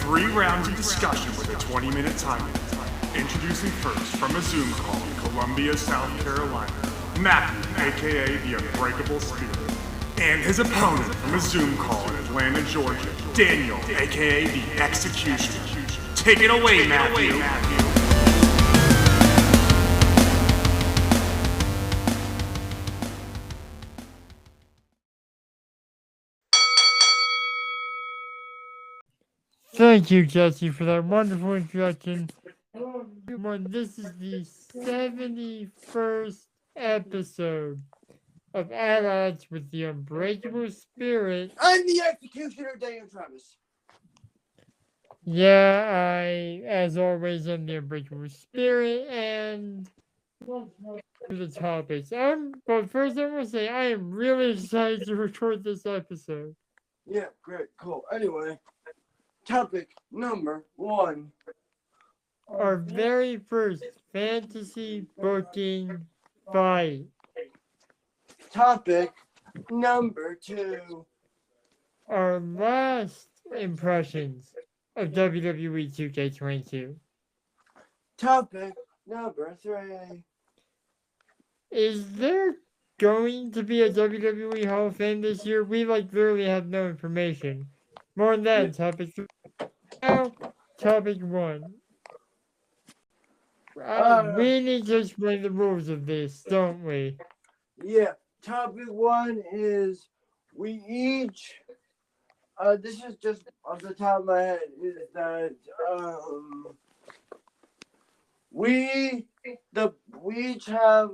3 rounds of discussion with a 20-minute time limit. Introducing first from a Zoom call in Columbia, South Carolina, Matthew, aka the Unbreakable Spirit. And his opponent from a Zoom call in Atlanta, Georgia, Daniel, aka the Executioner. Take it away, Matthew. Thank you, Jesse, for that wonderful introduction. This is the 71st episode of At Odds with the Unbreakable Spirit. I'm the Executioner, Daniel Travis. Yeah, as always, am the Unbreakable Spirit, and the topics. But first, I want to say I am really excited to record this episode. Yeah, great, cool. Anyway, topic number 1. Our very first fantasy booking fight. Topic number 2. Our last impressions of WWE 2K22. Topic number 3. Is there going to be a WWE Hall of Fame this year? We literally have no information. More on that in topic 3. Now, topic 1. We need to explain the rules of this, don't we? Yeah, topic 1 is we each, this is just off the top of my head, is that, we each have,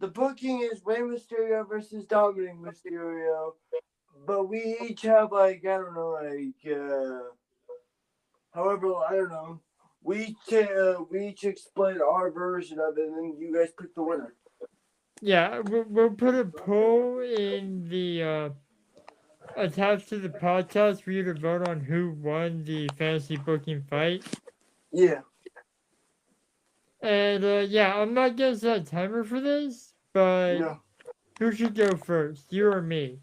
the booking is Rey Mysterio versus Dominic Mysterio, but we each have we each explain our version of it, and then you guys pick the winner. Yeah, we'll put a poll in the attached to the podcast for you to vote on who won the fantasy booking fight. Yeah. And I'm not gonna set a timer for this, but No. Who should go first, you or me?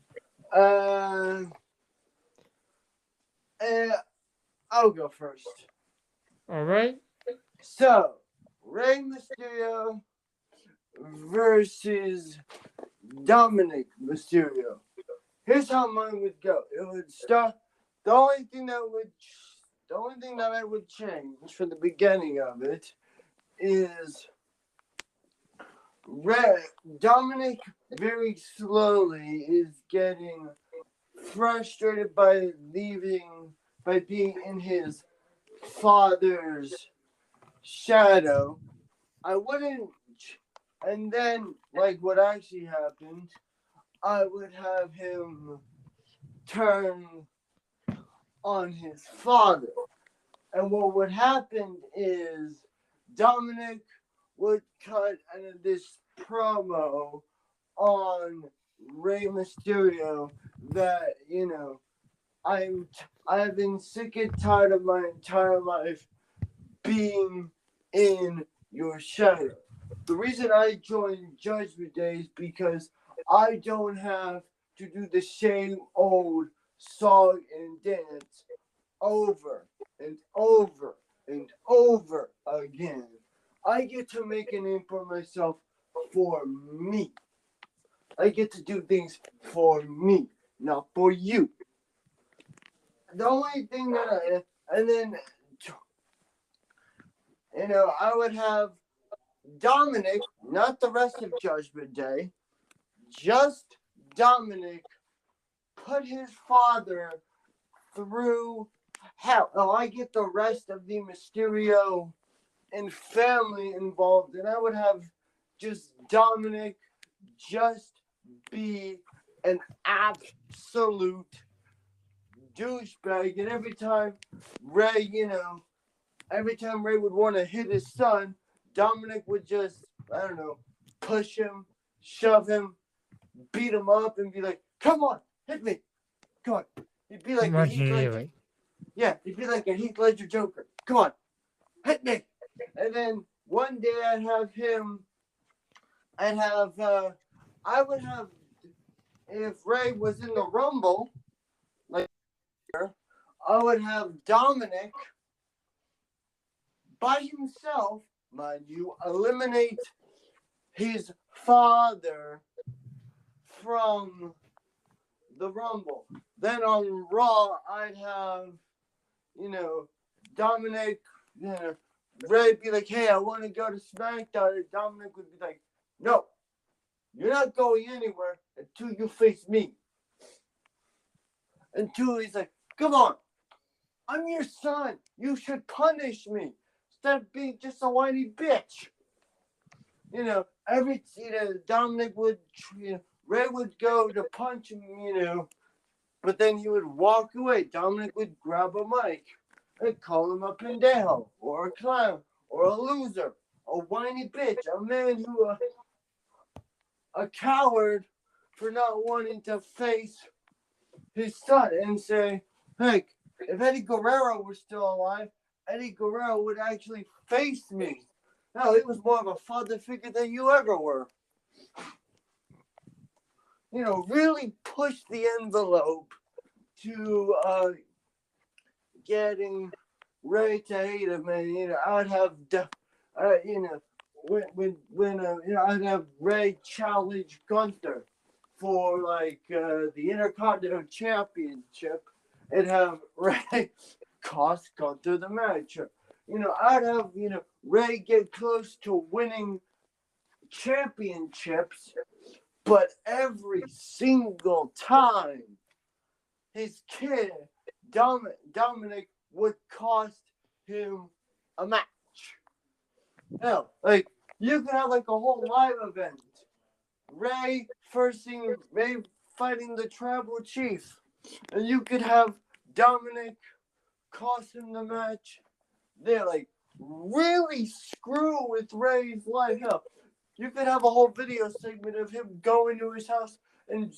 I'll go first. All right. So, Rey Mysterio versus Dominic Mysterio. Here's how mine would go. It would start. The only thing that I would change from the beginning of it is Dominic very slowly is getting frustrated by being in his father's shadow. And then, what actually happened, I would have him turn on his father. And what would happen is Dominic would cut this promo on Rey Mysterio that, I've been sick and tired of my entire life being in your shadow. The reason I joined Judgment Day is because I don't have to do the same old song and dance over and over and over again. I get to make a name for myself for me. I get to do things for me, not for you. The only thing that I would have Dominic, not the rest of Judgment Day, just Dominic, put his father through hell. Now I get the rest of the Mysterio and family involved, and I would have just Dominic just be an absolute douchebag, and every time Rey would want to hit his son, Dominic would just, push him, shove him, beat him up, and be like, "Come on, hit me, come on." He'd be like, he'd be like a Heath Ledger Joker. "Come on, hit me." And then one day I would have, if Rey was in the Rumble, I would have Dominic by himself, mind you, eliminate his father from the Rumble. Then on Raw, I'd have, Dominic, Ray be like, hey, I want to go to SmackDown. And Dominic would be like, no, you're not going anywhere until you face me. Until he's like, come on, I'm your son. You should punish me instead of being just a whiny bitch. Dominic would, Ray would go to punch him, but then he would walk away. Dominic would grab a mic and call him a pendejo or a clown or a loser, a whiny bitch, a man who, a coward for not wanting to face his son and say, hey, if Eddie Guerrero was still alive, Eddie Guerrero would actually face me. No, he was more of a father figure than you ever were. Really push the envelope to getting Ray to hate him. And, I'd have, I'd have Ray challenge Gunther for the Intercontinental Championship and have Ray cost Gunther the match. I'd have, Ray get close to winning championships, but every single time his kid, Dominic, would cost him a match. Hell, you could have a whole live event. Ray fighting the tribal chief. And you could have Dominic cost him the match. They're really screw with Ray's life. Hell, you could have a whole video segment of him going to his house and,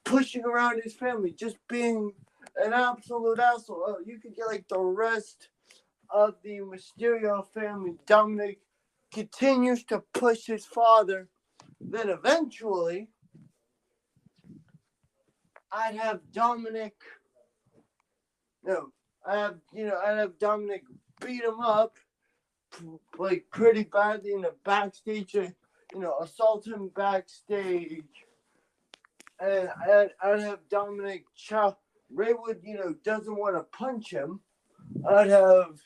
pushing around his family, just being an absolute asshole. Oh, you could get the rest of the Mysterio family. Dominic continues to push his father. Then eventually, I'd have Dominic. I'd have Dominic beat him up, pretty badly in the backstage. Assault him backstage, and I'd have Dominic Ray would, doesn't want to punch him. I'd have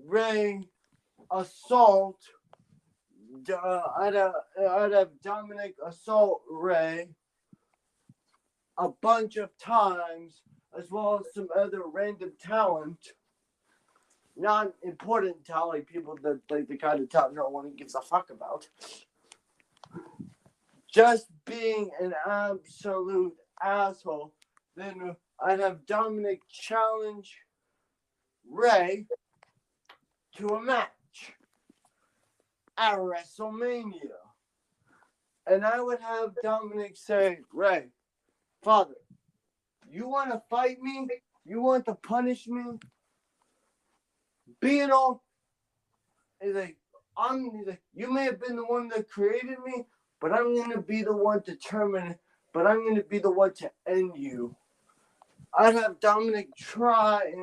Ray assault. I'd have Dominic assault Ray a bunch of times, as well as some other random talent, not important talent, people that the kind of talent no one gives a fuck about. Just being an absolute asshole. Then I'd have Dominic challenge Ray to a match at WrestleMania. And I would have Dominic say, Ray, father, you want to fight me? You want to punish me? Being all, you may have been the one that created me, but I'm going to be the one to end you. I'd have Dominic try,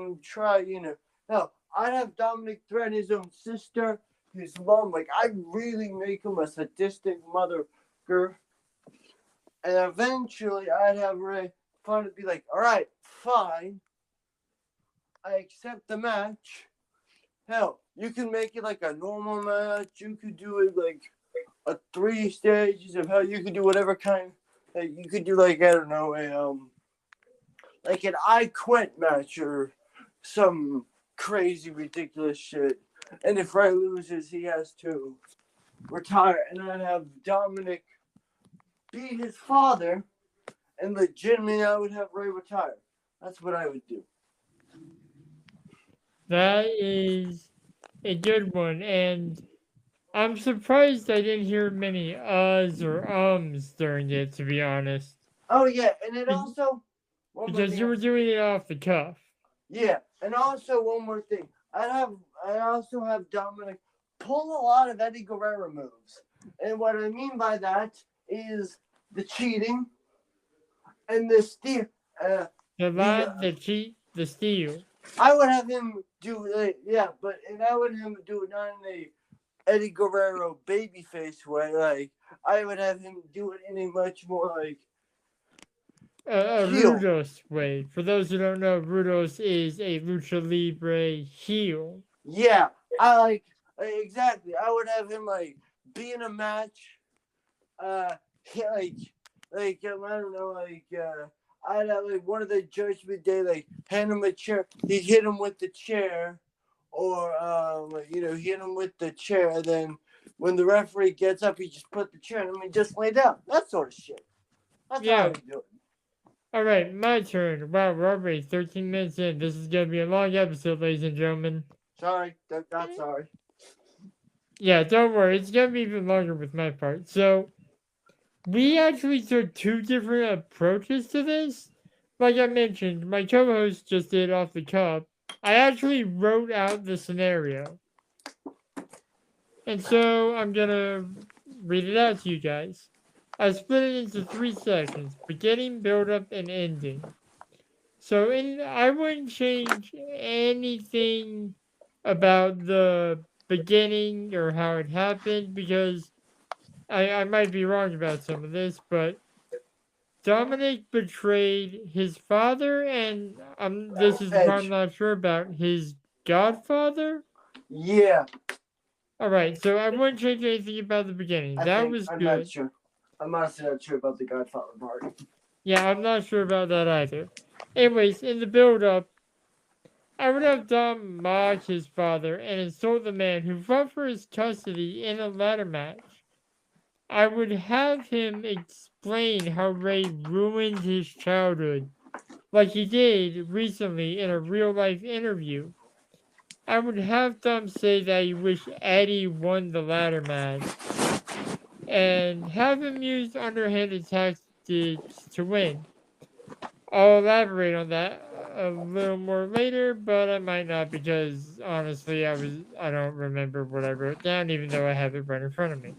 hell, I'd have Dominic threaten his own sister, his mom. I'd really make him a sadistic motherfucker. And eventually, I'd have Ray finally be like, all right, fine. I accept the match. Hell, you can make it a normal match. You could do it a 3 stages of hell. You could do whatever kind. You could do I don't know, an I Quit match or some crazy ridiculous shit. And if Ray loses, he has to retire. And I'd have Dominic beat his father, and legitimately I would have Ray retire. That's what I would do. That is a good one, and I'm surprised I didn't hear many uhs or ums during it, to be honest. Oh yeah, and it also because you were doing it off the cuff. Yeah, and also one more thing. I also have Dominic pull a lot of Eddie Guerrero moves, and what I mean by that is the cheating and the The lie, the cheat, the steal. I would have him do it, yeah, and I would have him do it not in a Eddie Guerrero babyface way. Like I would have him do it in a much more like A heel. Rudos way. For those who don't know, Rudos is a lucha libre heel. Yeah, I like exactly. I would have him like be in a match. Like I don't know, I'd have like one of the Judgment Day, like hand him a chair. He hit him with the chair, or hit him with the chair. And then when the referee gets up, he just put the chair on him and just lay down. That sort of shit. That's how I would do it. All right, my turn. Wow, we're already 13 minutes in. This is gonna be a long episode, ladies and gentlemen. Sorry, not sorry. Yeah, don't worry. It's gonna be even longer with my part. So, we actually took two different approaches to this. Like I mentioned, my co-host just did off the cuff. I actually wrote out the scenario. And so I'm gonna read it out to you guys. I split it into 3 sections: beginning, build up, and ending. So I wouldn't change anything about the beginning or how it happened, because I might be wrong about some of this, but Dominic betrayed his father, and this is what I'm not sure about, his godfather? Yeah. Alright, so I wouldn't change anything about the beginning. That was I'm good. not sure. I'm honestly not sure about the Godfather part. Yeah, I'm not sure about that either. Anyways, in the build-up, I would have Dom mock his father and insult the man who fought for his custody in a ladder match. I would have him explain how Ray ruined his childhood, like he did recently in a real-life interview. I would have Dom say that he wished Eddie won the ladder match, and have him use underhanded tactics to win. I'll elaborate on that a little more later, but I might not, because honestly I don't remember what I wrote down, even though I have it right in front of me.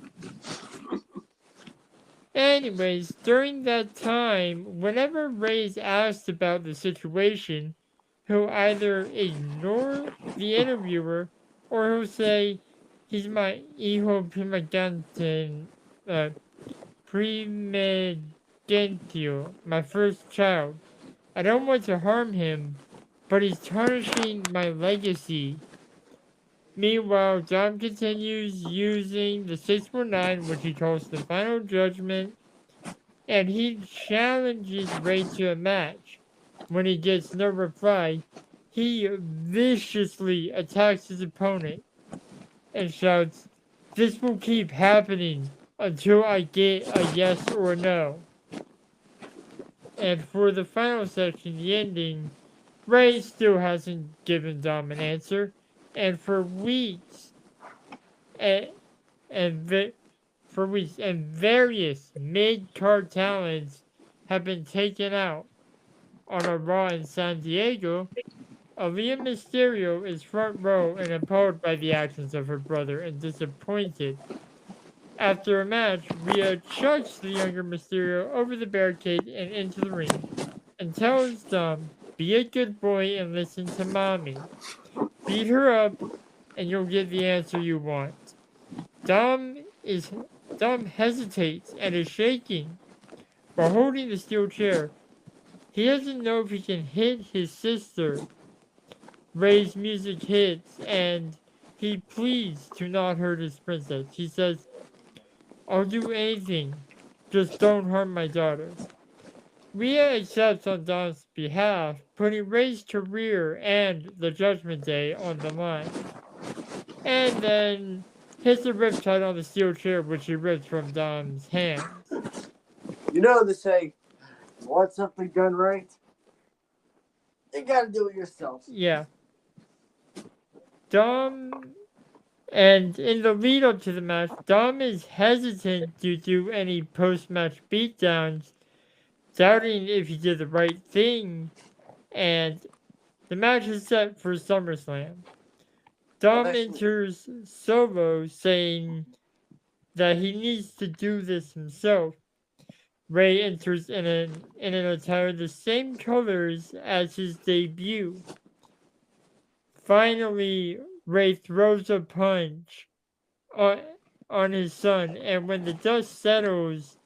Anyways, during that time, whenever Ray is asked about the situation, he'll either ignore the interviewer, or he'll say, he's my hijo primogeniture, my first child. I don't want to harm him, but he's tarnishing my legacy. Meanwhile, Dom continues using the 619, which he calls the final judgment, and he challenges Ray to a match. When he gets no reply, he viciously attacks his opponent and shouts, "This will keep happening until I get a yes or a no." And for the final section, the ending, Ray still hasn't given Dom an answer, and for weeks, various mid-card talents have been taken out. On a Raw in San Diego, Aaliyah Mysterio is front row and appalled by the actions of her brother and disappointed. After a match, Rhea chucks the younger Mysterio over the barricade and into the ring, and tells Dom, "Be a good boy and listen to mommy. Beat her up, and you'll get the answer you want." Dom hesitates and is shaking while holding the steel chair. He doesn't know if he can hit his sister. Ray's music hits, and he pleads to not hurt his princess. He says, "I'll do anything, just don't harm my daughter." Rhea accepts on Dom's behalf, putting Ray's career and the Judgment Day on the line. And then hits a riptide on the steel chair, which he rips from Dom's hands. You know they say, want something done right? You gotta do it yourself. Yeah. Dom, and in the lead up to the match, Dom is hesitant to do any post-match beatdowns, doubting if he did the right thing, and the match is set for SummerSlam. Dom enters solo, saying that he needs to do this himself. Ray enters in an attire the same colors as his debut. Finally, Ray throws a punch on his son, and when the dust settles,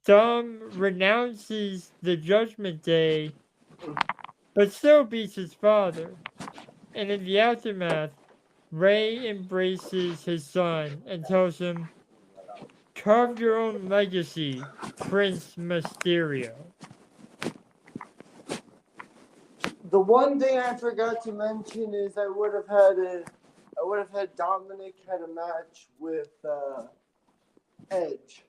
Dom renounces the Judgment Day, but still beats his father. And in the aftermath, Ray embraces his son and tells him, "Carve your own legacy, Prince Mysterio." The one thing I forgot to mention is I would have had Dominic had a match with Edge.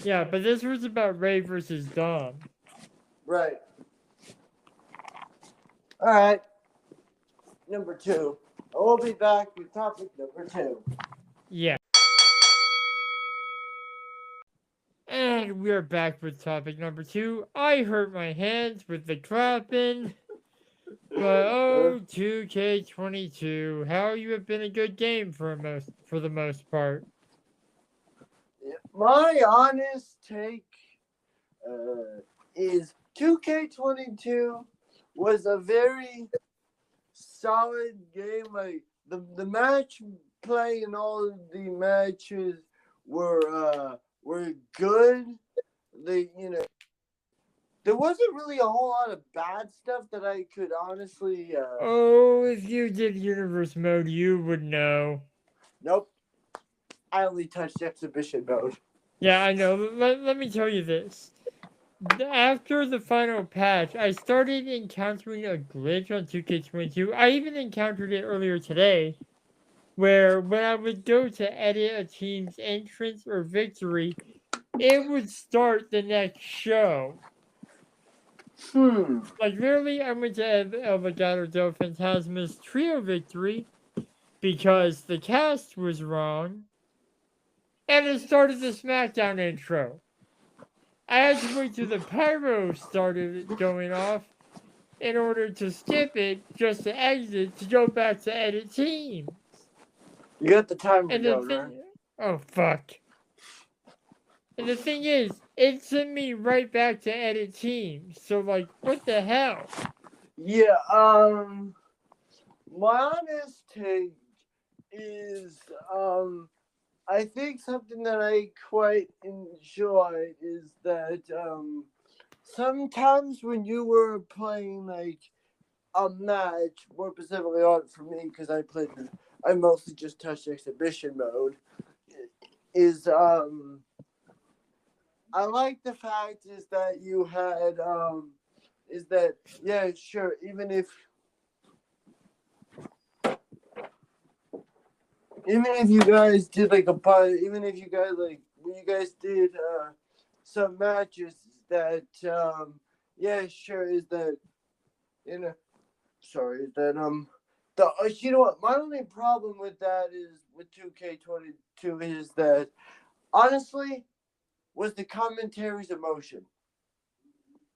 Yeah, but this was about Ray versus Dom. Right. All right. Number 2. I will be back with topic number 2. Yeah. And we're back with topic number 2. I hurt my hands with the clapping. But 2K22, how you have been a good game for the most part. My honest take is 2K22 was a very solid game. Like the match play and all of the matches were good. There wasn't really a whole lot of bad stuff that I could honestly. If you did Universe Mode, you would know. Nope. I only touched Exhibition Mode. Yeah, I know. Let me tell you this. After the final patch, I started encountering a glitch on 2K22. I even encountered it earlier today, where when I would go to edit a team's entrance or victory, it would start the next show. Like, literally, I went to El Legado del Fantasma's trio victory because the cast was wrong, and it started the SmackDown intro. I had to wait till the pyro started going off in order to skip it, just to exit, to go back to edit teams. You got the timer And going, right? Oh, fuck. And the thing is, it sent me right back to edit teams. So, like, what the hell? Yeah, my honest take is, I think something that I quite enjoy is that, sometimes when you were playing, like, a match, more specifically on for me, because I mostly just touched Exhibition Mode, is, I like the fact is that you had, is that, yeah, sure, even if you guys did like even if you guys like when you guys did some matches that yeah, sure, is that sorry, that you know what, my only problem with that is with 2K22 is that honestly was the commentary's emotion.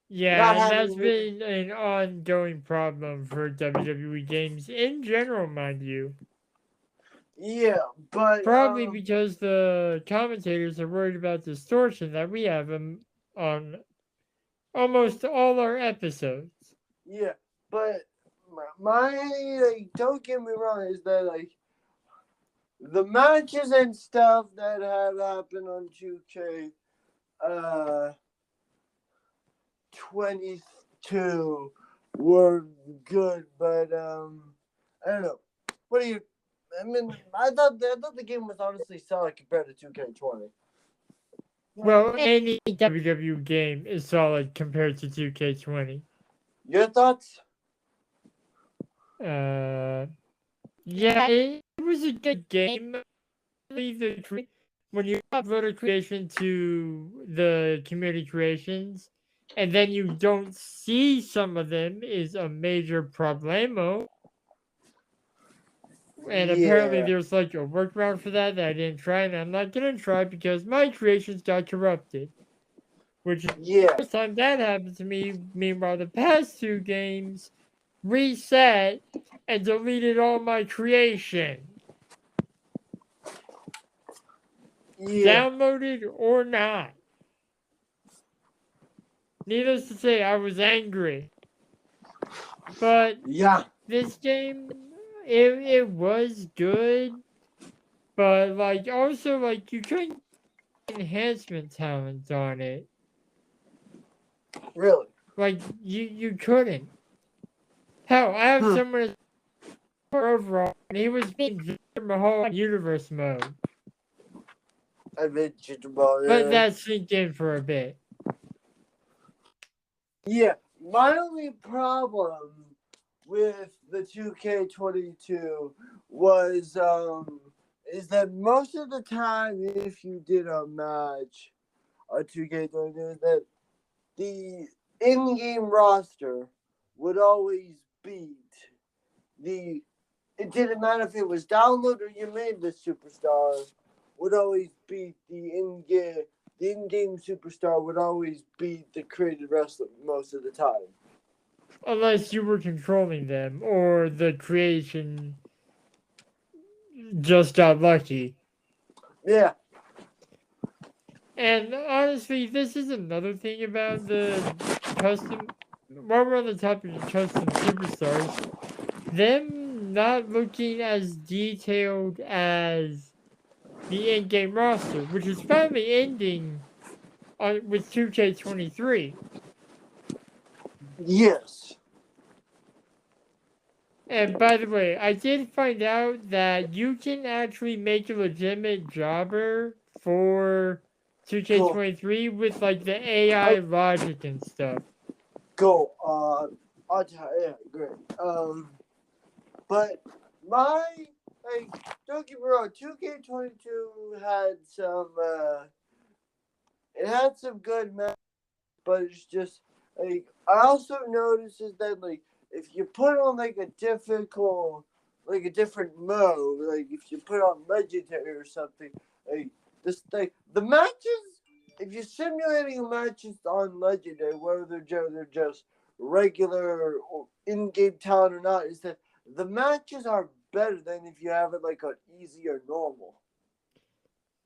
Yeah, and that's been an ongoing problem for WWE games in general, mind you. Yeah, but probably because the commentators are worried about distortion that we have on almost all our episodes. Yeah, but my like, don't get me wrong, is that like the matches and stuff that have happened on 2K 22 were good, but I don't know. What do you? I mean, I thought the game was honestly solid compared to 2K20. Well, any WWE game is solid compared to 2K20. Your thoughts? Yeah, it was a good game. When you upload a creation to the community creations, and then you don't see some of them, is a major problemo. And apparently there's like a workaround for that I didn't try, and I'm not gonna try because my creations got corrupted. Which is the first time that happened to me. Meanwhile, the past 2 games reset and deleted all my creation. Downloaded or not. Needless to say, I was angry. But Yeah. this game, it was good, but like also like you couldn't get enhancement talents on it. Really? Like you couldn't. Hell, I have someone overall, and he was being Victor Mahal universe mode. Adventure Ball. Let that sink in for a bit. Yeah, my only problem with the 2K22 was is that most of the time if you did a match on 2K22 that the in-game roster would always beat the it didn't matter if it was download or you made the superstar would always beat the in-game superstar would always beat the created wrestler most of the time. Unless you were controlling them, or the creation just got lucky. Yeah. And honestly, this is another thing about the custom. While we're on the topic of custom superstars, them not looking as detailed as the in-game roster, which is finally ending with 2K23. Yes. And by the way, I did find out that you can actually make a legitimate jobber for 2K23 with like the AI logic and stuff. Go. Yeah, great. But don't get me wrong. 2K22 had some. It had some good matches, but it's just like I also noticed is that like if you put on like a different mode, like if you put on legendary or something, like this like the matches. If you're simulating matches on legendary, whether they're just regular or in-game talent or not, is that the matches are better than if you have it like on easy or normal.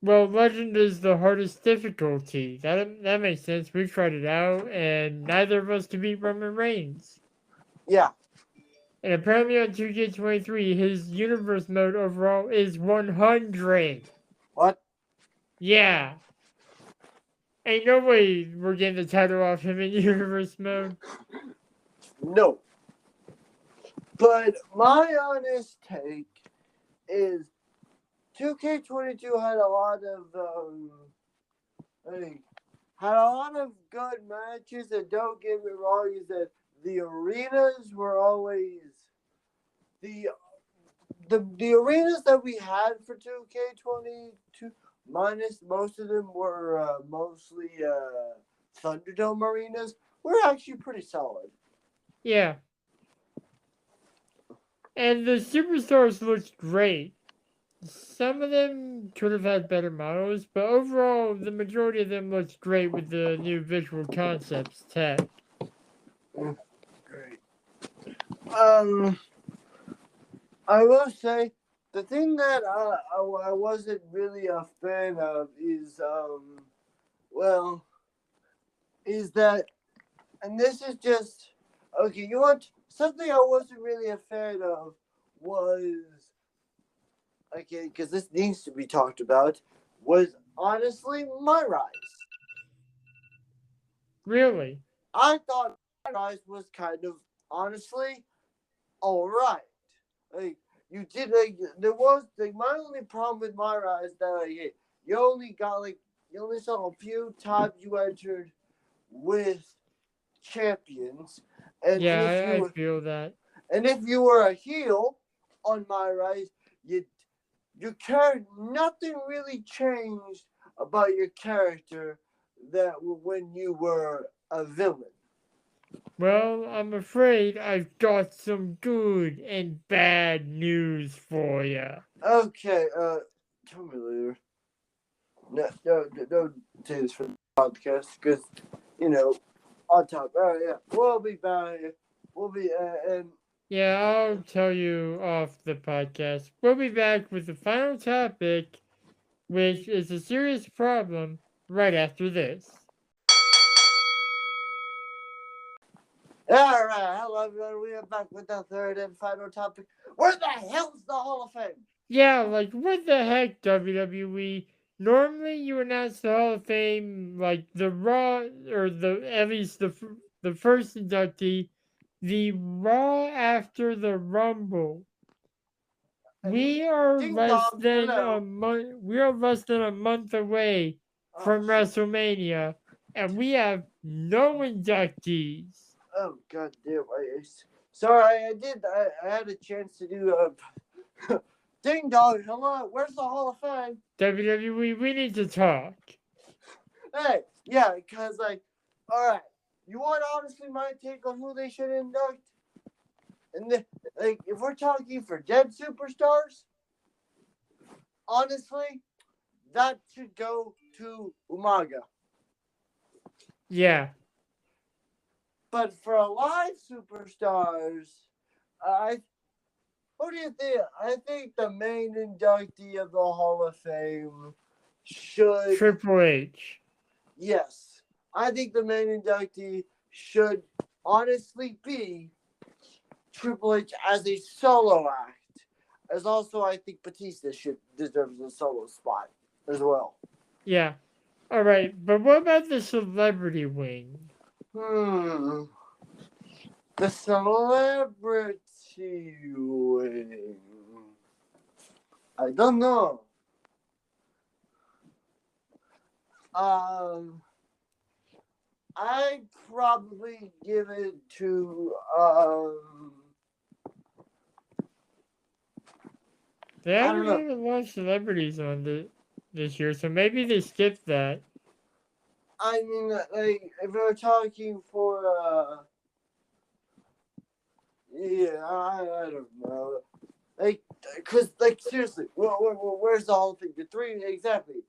Well, Legend is the hardest difficulty. That makes sense. We tried it out, and neither of us could beat Roman Reigns. Yeah. And apparently on 2K23, his universe mode overall is 100. What? Yeah. Ain't no way we're getting the title off him in universe mode. No. But my honest take is 2K22 had a lot of good matches, and don't get me wrong, is that the arenas were always the arenas that we had for 2K22 minus most of them were mostly Thunderdome arenas were actually pretty solid. Yeah. And the superstars looked great. Some of them could have had better models, but overall, the majority of them looked great with the new visual concepts tech. Great. I will say the thing that I wasn't really a fan of is is that, and this is just okay. You want something I wasn't really a fan of was okay because this needs to be talked about was honestly My Rise. Really? I thought My Rise was kind of honestly all right. Like you did like there was like my only problem with My Rise that like you only saw a few times you entered with champions, and Yeah, I feel that. And if you were a heel on My Rise, your character nothing really changed about your character that when you were a villain. Well, I'm afraid I've got some good and bad news for you. Okay, tell me later. No, don't say this for the podcast because, on top. Yeah, we'll be back. We'll be, and. Yeah, I'll tell you off the podcast. We'll be back with the final topic, which is a serious problem, right after this. All right, hello everyone. We are back with the third and final topic. Where the hell's the Hall of Fame? Yeah, like what the heck, WWE? Normally, you announce the Hall of Fame like the Raw or the at least the first inductee, the Raw after the Rumble. We are Ding less dong, than hello. a month. We are less than a month away from Shit. WrestleMania, and we have no inductees. Oh god damn! Sorry, I had a chance to do a ding dong. Hello, where's the Hall of Fame? WWE, we need to talk. Hey, yeah, because like, all right, you want honestly my take on who they should induct? And like, if we're talking for dead superstars, honestly, that should go to Umaga. Yeah, But for alive superstars, who do you think? I think the main inductee of the Hall of Fame should. Triple H. Yes, I think the main inductee should honestly be Triple H as a solo act. As also, I think Batista deserves a solo spot as well. Yeah. All right, but what about the celebrity wing? The celebrity wing. I don't know. I'd probably give it to They I don't haven't know. had a lot of celebrities on this year, so maybe they skipped that. I mean, like, if we're talking for yeah, I don't know. Like, cause like seriously, where's the whole thing? You're three exactly.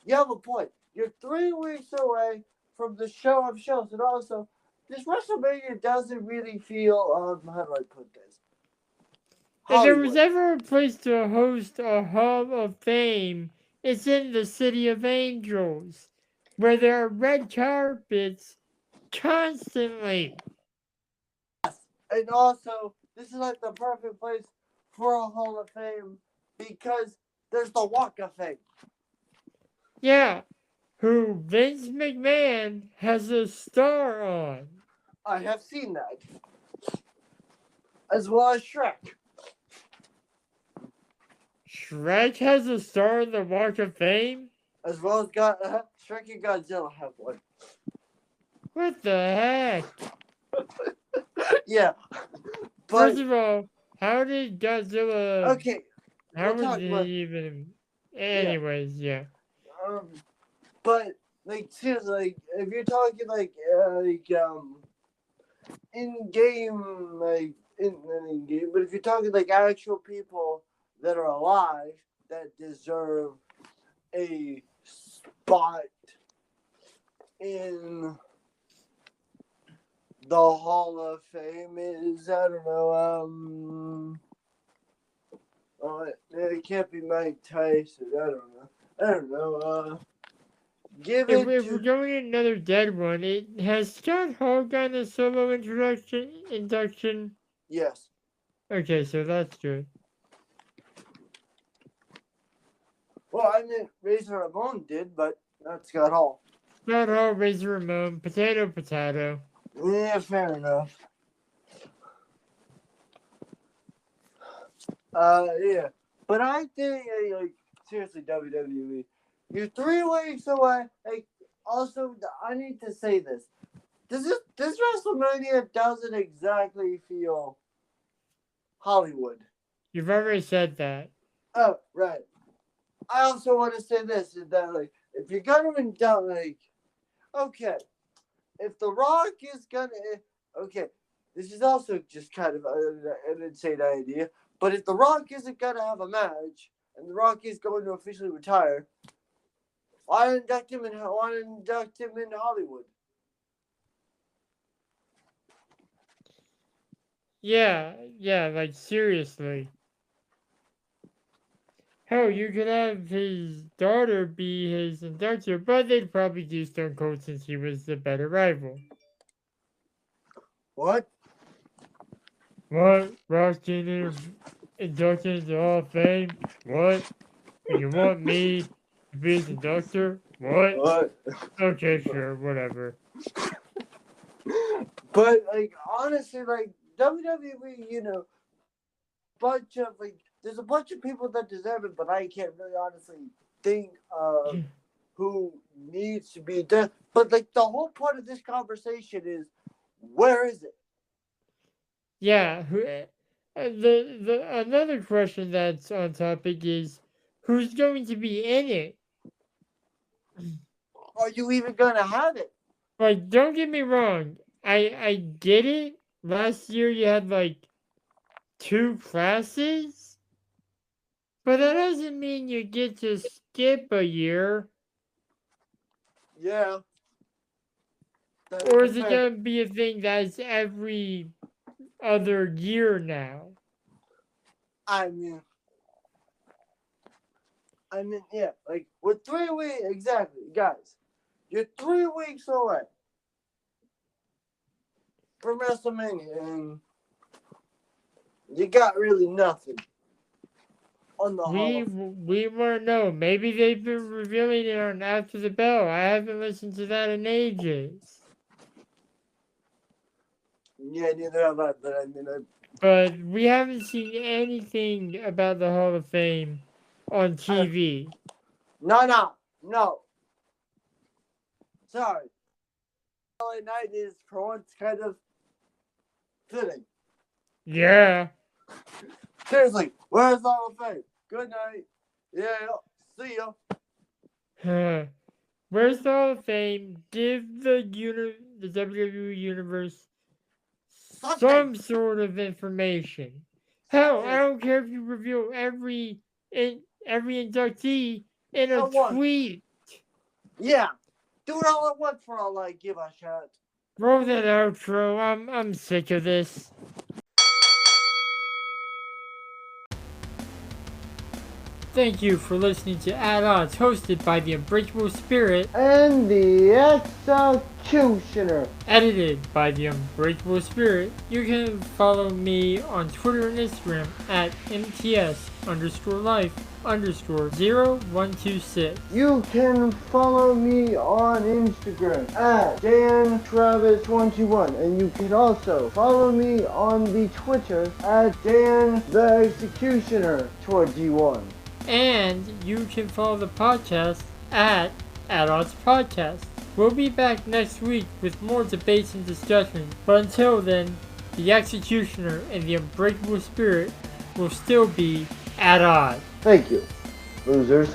You have a point. You're 3 weeks away from the show of shows, and also, this WrestleMania doesn't really feel how do I put this? If there was Hollywood. ever a place to host a Hall of Fame, it's in the City of Angels, where there are red carpets constantly. And also, this is like the perfect place for a Hall of Fame because there's the Walk of Fame. Yeah, who Vince McMahon has a star on. I have seen that. As well as Shrek. Shrek has a star on the Walk of Fame? As well as Shrek and Godzilla have one. What the heck? Yeah. First of all, how did Godzilla... Okay. How we'll was he even... Anyways, yeah. But like seriously, like if you're talking in game in game, but if you're talking like actual people that are alive that deserve a spot in the Hall of Fame is I don't know it can't be Mike Tyson. I don't know. Give If it we're to going another dead one, it has Scott Hall gotten a solo induction? yes. Okay, so that's good. Well, I mean Razor Ramon did, but that's Scott Hall. Scott Hall, Razor Ramon, potato. Yeah, fair enough. Yeah, but I think like seriously, WWE, you're 3 weeks away. Like, also, I need to say this: this WrestleMania doesn't exactly feel Hollywood. You've already said that. Oh, right. I also want to say this: is that like if you're gonna induct, like, okay, if The Rock is gonna, okay, this is also just kind of an insane idea. But if The Rock isn't going to have a match, and The Rock is going to officially retire, why induct him in Hollywood? Yeah, like seriously. Hell, you could have his daughter be his inductor, but they'd probably do Stone Cold since he was the better rival. What? What? Ross Jr. inducted into the Hall of Fame? What? You want me to be his inductor? What? What? Okay, sure, whatever. But like honestly, like WWE, bunch of there's a bunch of people that deserve it, but I can't really honestly think of who needs to be there. But like the whole point of this conversation is, where is it? Yeah, another question that's on topic is, who's going to be in it? Are you even gonna have it? Like, don't get me wrong, I get it. Last year you had like 2 classes, but that doesn't mean you get to skip a year. Yeah. Or is it gonna be a thing that's every other year now? I mean, yeah, like with 3 weeks exactly, guys. You're 3 weeks away from WrestleMania, and you got really nothing on the Hall. We won't know. Maybe they've been revealing it on After the Bell. I haven't listened to that in ages. Yeah, neither have I. But I mean, But we haven't seen anything about the Hall of Fame on TV. no. Sorry. LA Night is for once kind of fitting. Yeah. Seriously, where's the Hall of Fame? Good night. Yeah, see ya. Where's the Hall of Fame? Give the WWE Universe some sort of information. Hell, I don't care if you reveal every inductee in a tweet. Yeah. Do it all at once for all I give a shot. Roll that outro. I'm sick of this. Thank you for listening to At Odds, hosted by the Unbreakable Spirit And the Executioner. edited by the Unbreakable Spirit. You can follow me on Twitter and Instagram at MTS_life_0126. You can follow me on Instagram at DanTravis21, and you can also follow me on the Twitter at DanTheExecutioner21. And you can follow the podcast at Odds Podcast. We'll be back next week with more debates and discussions. But until then, the Executioner and the Unbreakable Spirit will still be at odds. Thank you, losers.